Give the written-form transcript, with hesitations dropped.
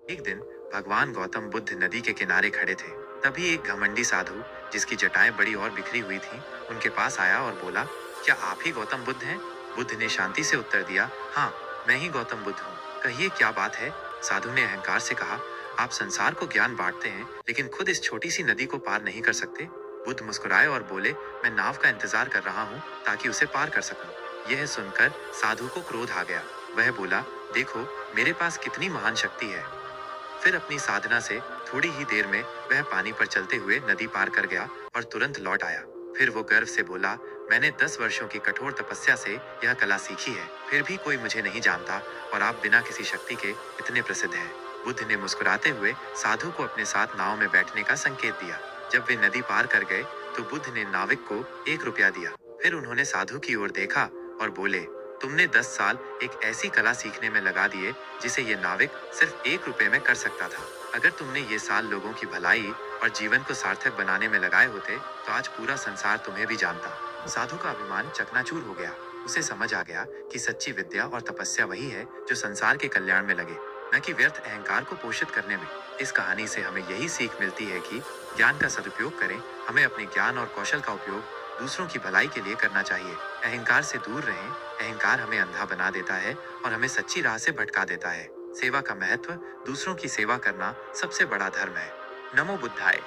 एक दिन भगवान गौतम बुद्ध नदी के किनारे खड़े थे। तभी एक घमंडी साधु, जिसकी जटाएं बड़ी और बिखरी हुई थीं, उनके पास आया और बोला, क्या आप ही गौतम बुद्ध हैं? बुद्ध ने शांति से उत्तर दिया, हाँ, मैं ही गौतम बुद्ध हूँ। कहिए क्या बात है? साधु ने अहंकार से कहा, आप संसार को ज्ञान बांटते हैं, लेकिन खुद इस छोटी सी नदी को पार नहीं कर सकते। बुद्ध मुस्कुराए और बोले, मैं नाव का इंतजार कर रहा हूँ ताकि उसे पार कर सकूं। यह सुनकर साधु को क्रोध आ गया। वह बोला, देखो, मेरे पास कितनी महान शक्ति है। फिर अपनी साधना से थोड़ी ही देर में वह पानी पर चलते हुए नदी पार कर गया और तुरंत लौट आया। फिर वो गर्व से बोला, मैंने 10 वर्षों की कठोर तपस्या से यह कला सीखी है, फिर भी कोई मुझे नहीं जानता और आप बिना किसी शक्ति के इतने प्रसिद्ध हैं। बुद्ध ने मुस्कुराते हुए साधु को अपने साथ नाव में बैठने का संकेत दिया। जब वे नदी पार कर गए तो बुद्ध ने नाविक को 1 रुपया दिया। फिर उन्होंने साधु की ओर देखा और बोले, तुमने 10 साल एक ऐसी कला सीखने में लगा दिए जिसे ये नाविक सिर्फ 1 रुपए में कर सकता था। अगर तुमने ये साल लोगों की भलाई और जीवन को सार्थक बनाने में लगाए होते तो आज पूरा संसार तुम्हें भी जानता। साधु का अभिमान चकनाचूर हो गया। उसे समझ आ गया कि सच्ची विद्या और तपस्या वही है जो संसार के कल्याण में लगे, न कि व्यर्थ अहंकार को पोषित करने में। इस कहानी से हमें यही सीख मिलती है कि ज्ञान का सदुपयोग करें। हमें अपने ज्ञान और कौशल का उपयोग दूसरों की भलाई के लिए करना चाहिए। अहंकार से दूर रहें। अहंकार हमें अंधा बना देता है और हमें सच्ची राह से भटका देता है। सेवा का महत्व, दूसरों की सेवा करना सबसे बड़ा धर्म है। नमो बुद्धाय।